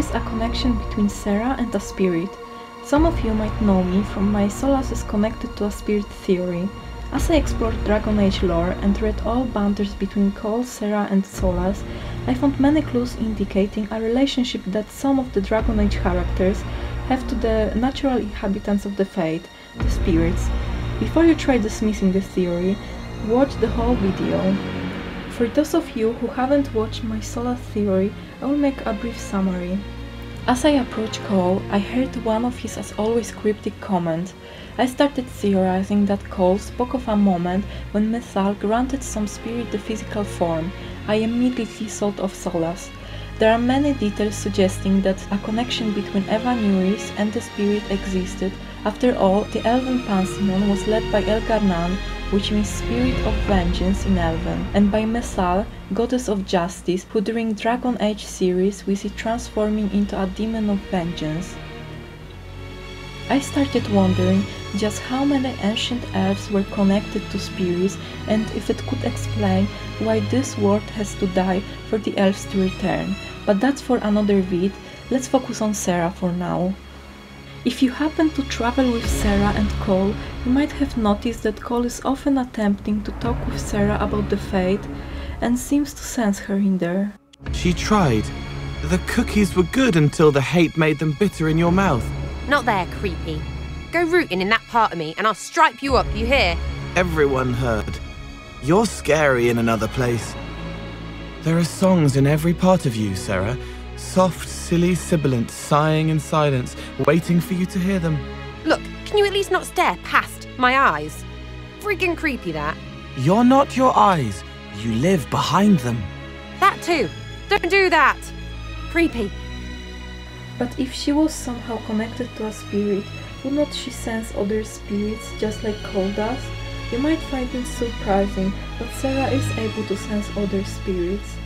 is a connection between Sera and a spirit. Some of you might know me from my Solas is connected to a spirit theory. As I explored Dragon Age lore and read all banters between Cole, Sera and Solas, I found many clues indicating a relationship that some of the Dragon Age characters have to the natural inhabitants of the Fate, the spirits. Before you try dismissing the theory, watch the whole video. For those of you who haven't watched my Solas theory, I will make a brief summary. As I approached Cole, I heard one of his as always cryptic comments. I started theorizing that Cole spoke of a moment when Methal granted some spirit the physical form. I immediately thought of Solas. There are many details suggesting that a connection between Eva Nuris and the spirit existed. After all, the Elven pantheon was led by Elgarnan, which means spirit of vengeance in Elven, and by Methal, goddess of justice, who during Dragon Age series we see transforming into a demon of vengeance. I started wondering just how many ancient elves were connected to spirits and if it could explain why this world has to die for the elves to return. But that's for another vid, let's focus on Sera for now. If you happen to travel with Sera and Cole, you might have noticed that Cole is often attempting to talk with Sera about the Fate and seems to sense her in there. She tried. The cookies were good until the hate made them bitter in your mouth. Not there, creepy. Go rooting in that part of me and I'll stripe you up, you hear? Everyone heard. You're scary in another place. There are songs in every part of you, Sera. Soft, silly, sibilant, sighing in silence, waiting for you to hear them. Look, can you at least not stare past my eyes? Freaking creepy, that. You're not your eyes. You live behind them. That too. Don't do that. Creepy. But if she was somehow connected to a spirit, would not she sense other spirits just like Cole does? You might find it surprising, but Sera is able to sense other spirits.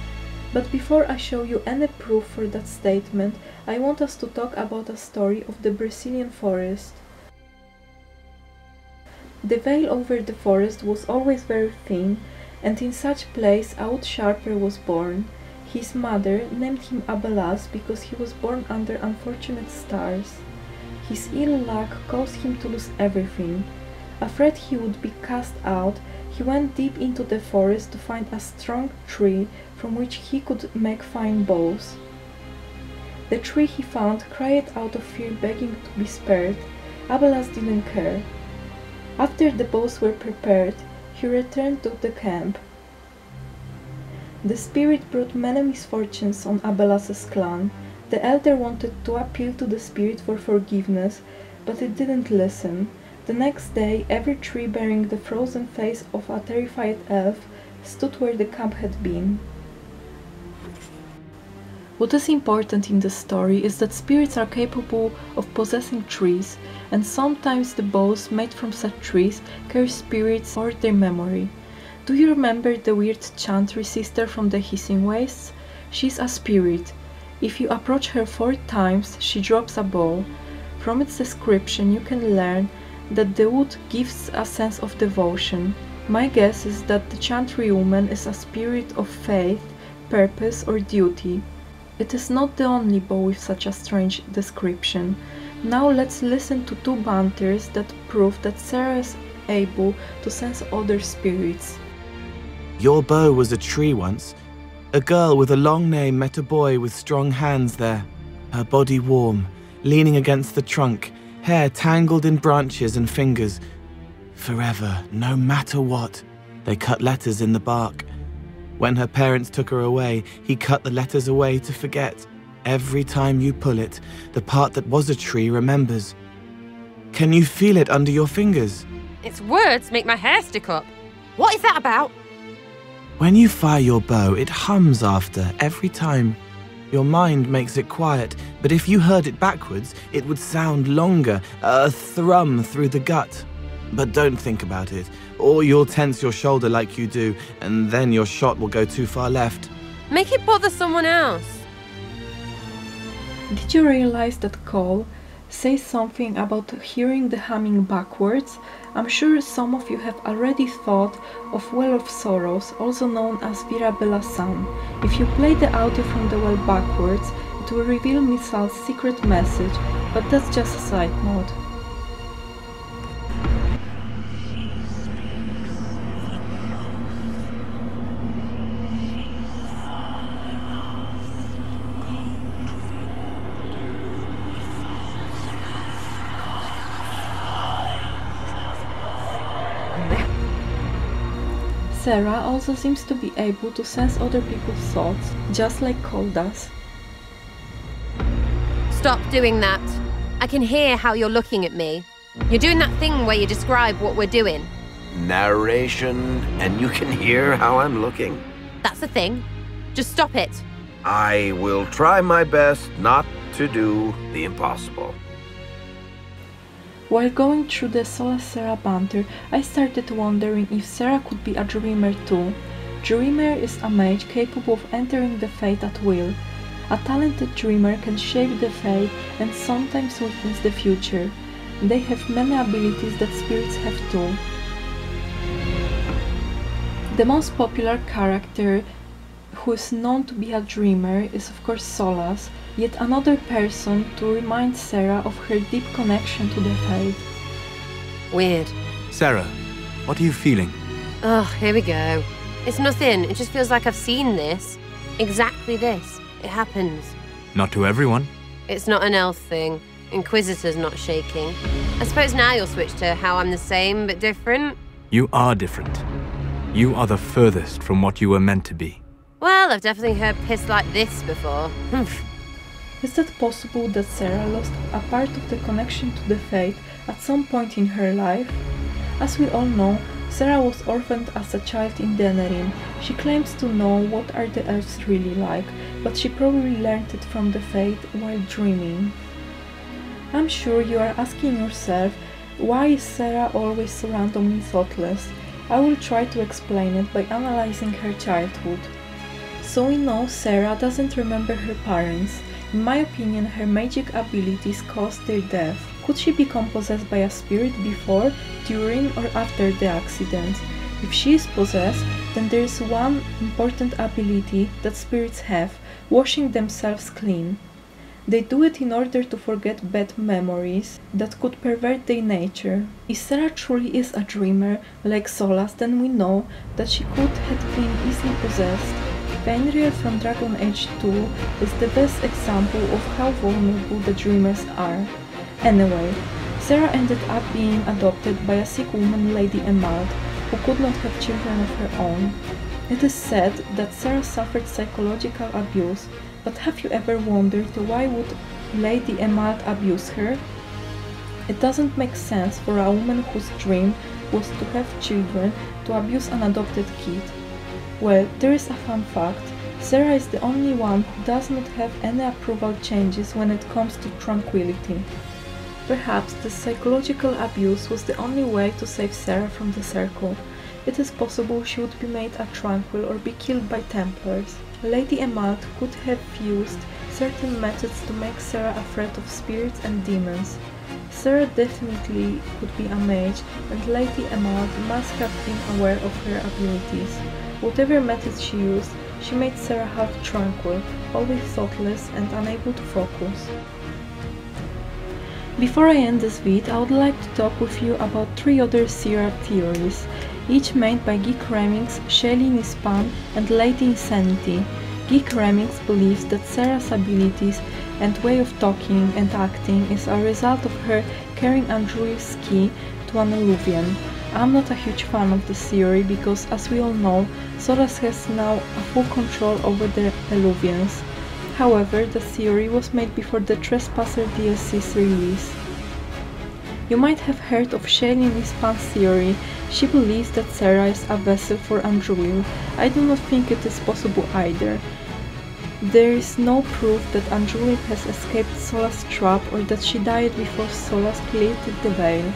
But before I show you any proof for that statement, I want us to talk about a story of the Brazilian forest. The veil over the forest was always very thin, and in such place a wood sharper was born. His mother named him Abelas because he was born under unfortunate stars. His ill luck caused him to lose everything. Afraid he would be cast out, he went deep into the forest to find a strong tree from which he could make fine bows. The tree he found cried out of fear, begging to be spared. Abelas didn't care. After the bows were prepared, he returned to the camp. The spirit brought many misfortunes on Abelas's clan. The elder wanted to appeal to the spirit for forgiveness, but it didn't listen. The next day, every tree bearing the frozen face of a terrified elf stood where the camp had been. What is important in the story is that spirits are capable of possessing trees, and sometimes the bows made from such trees carry spirits or their memory. Do you remember the weird chantry sister from the Hissing Wastes? She's a spirit. If you approach her 4 times, she drops a bow. From its description you can learn that the wood gives a sense of devotion. My guess is that the chantry woman is a spirit of faith, purpose or duty. It is not the only bow with such a strange description. Now let's listen to 2 banters that prove that Sera is able to sense other spirits. Your bow was a tree once. A girl with a long name met a boy with strong hands there, her body warm, leaning against the trunk, hair tangled in branches and fingers. Forever, no matter what, they cut letters in the bark. When her parents took her away, he cut the letters away to forget. Every time you pull it, the part that was a tree remembers. Can you feel it under your fingers? Its words make my hair stick up. What is that about? When you fire your bow, it hums after, every time. Your mind makes it quiet, but if you heard it backwards, it would sound longer, a thrum through the gut. But don't think about it, or you'll tense your shoulder like you do, and then your shot will go too far left. Make it bother someone else. Did you realize that Cole says something about hearing the humming backwards? I'm sure some of you have already thought of Well of Sorrows, also known as Vira Belasan. If you play the audio from the well backwards, it will reveal Misal's secret message, but that's just a side note. Sera also seems to be able to sense other people's thoughts, just like Cole does. Stop doing that. I can hear how you're looking at me. You're doing that thing where you describe what we're doing. Narration, and you can hear how I'm looking. That's the thing. Just stop it. I will try my best not to do the impossible. While going through the Solas Sera banter, I started wondering if Sera could be a dreamer too. Dreamer is a mage capable of entering the fate at will. A talented dreamer can shape the fate and sometimes witness the future. They have many abilities that spirits have too. The most popular character who is known to be a dreamer is of course Solas, yet another person to remind Sera of her deep connection to the fate. Weird. Sera, what are you feeling? Oh, here we go. It's nothing. It just feels like I've seen this. Exactly this. It happens. Not to everyone. It's not an elf thing. Inquisitor's not shaking. I suppose now you'll switch to how I'm the same but different. You are different. You are the furthest from what you were meant to be. Well, I've definitely heard piss like this before. Is that possible that Sera lost a part of the connection to the fate at some point in her life? As we all know, Sera was orphaned as a child in Denerim. She claims to know what are the elves really like, but she probably learned it from the fate while dreaming. I'm sure you are asking yourself, why is Sera always so randomly thoughtless? I will try to explain it by analyzing her childhood. So we know Sera doesn't remember her parents. In my opinion, her magic abilities caused their death. Could she become possessed by a spirit before, during or after the accident? If she is possessed, then there is one important ability that spirits have, washing themselves clean. They do it in order to forget bad memories that could pervert their nature. If Sera truly is a dreamer, like Solas, then we know that she could have been easily possessed. Fenrir from Dragon Age 2 is the best example of how vulnerable the dreamers are. Anyway, Sera ended up being adopted by a sick woman, Lady Emalt, who could not have children of her own. It is said that Sera suffered psychological abuse, but have you ever wondered why would Lady Emalt abuse her? It doesn't make sense for a woman whose dream was to have children to abuse an adopted kid. Well, there is a fun fact. Sera is the only one who does not have any approval changes when it comes to tranquility. Perhaps the psychological abuse was the only way to save Sera from the circle. It is possible she would be made a tranquil or be killed by Templars. Lady Emalt could have used certain methods to make Sera afraid of spirits and demons. Sera definitely could be a mage, and Lady Emalt must have been aware of her abilities. Whatever methods she used, she made Sera half tranquil, always thoughtless and unable to focus. Before I end this vid, I would like to talk with you about 3 other Sera theories, each made by Geek Remix, Shailene Span and Lady Insanity. Geek Remix believes that Sera's abilities and way of talking and acting is a result of her carrying Andruil's key to an Eluvian. I'm not a huge fan of this theory because, as we all know, Solas has now a full control over the Eluvians. However, the theory was made before the Trespasser DLC's release. You might have heard of Shailene Span's theory. She believes that Sera is a vessel for Andruil. I do not think it is possible either. There is no proof that Andruil has escaped Solas' trap or that she died before Solas created the veil.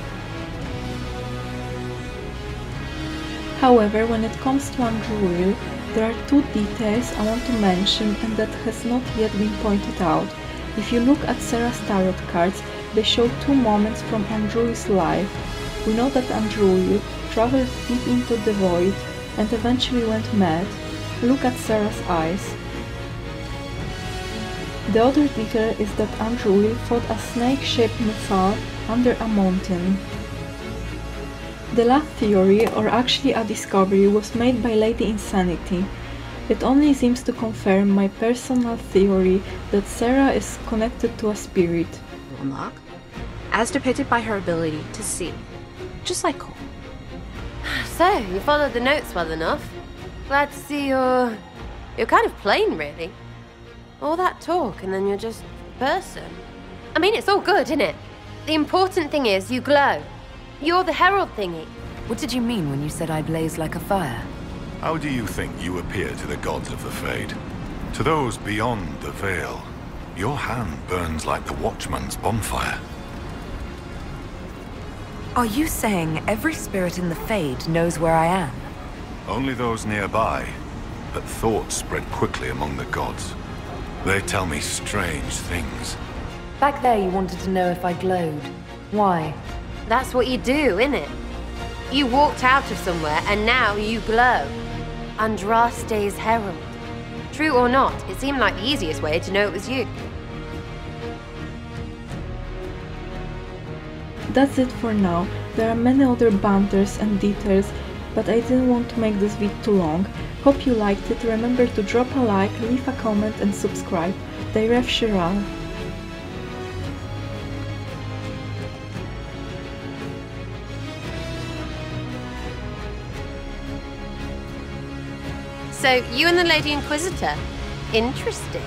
However, when it comes to Andruil, there are 2 details I want to mention and that has not yet been pointed out. If you look at Sera's tarot cards, they show 2 moments from Andruil's life. We know that Andruil traveled deep into the void and eventually went mad. Look at Sera's eyes. The other detail is that Andrew fought a snake-shaped missile under a mountain. The last theory, or actually a discovery, was made by Lady Insanity. It only seems to confirm my personal theory that Sera is connected to a spirit. Warlock, as depicted by her ability to see, just like Cole. So, you followed the notes well enough. Glad to see you're kind of plain, really. All that talk and then you're just a person. I mean, it's all good, isn't it? The important thing is you glow. You're the herald thingy. What did you mean when you said I blaze like a fire? How do you think you appear to the gods of the Fade? To those beyond the veil, your hand burns like the Watchman's bonfire. Are you saying every spirit in the Fade knows where I am? Only those nearby, but thoughts spread quickly among the gods. They tell me strange things. Back there you wanted to know if I glowed. Why? That's what you do, innit? You walked out of somewhere and now you glow. Andraste's herald. True or not, it seemed like the easiest way to know it was you. That's it for now. There are many other banters and details, but I didn't want to make this vid too long. Hope you liked it. Remember to drop a like, leave a comment and subscribe. Diref Shiral. So, you and the Lady Inquisitor? Interesting.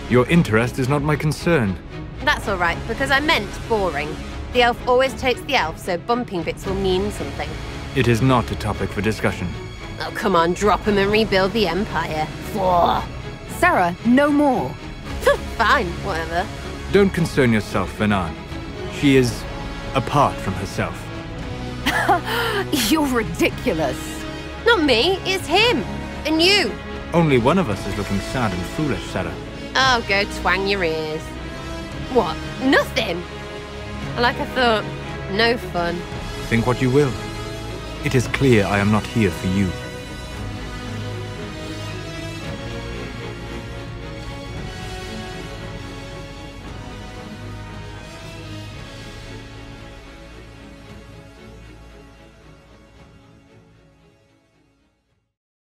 Your interest is not my concern. That's alright, because I meant boring. The elf always takes the elf, so bumping bits will mean something. It is not a topic for discussion. Oh, come on, drop him and rebuild the Empire. Whoa. Sera, no more! Fine, whatever. Don't concern yourself, Venan. She is apart from herself. You're ridiculous. Not me, it's him. And you. Only one of us is looking sad and foolish, Sera. Oh, go twang your ears. What? Nothing? Like I thought, no fun. Think what you will. It is clear I am not here for you.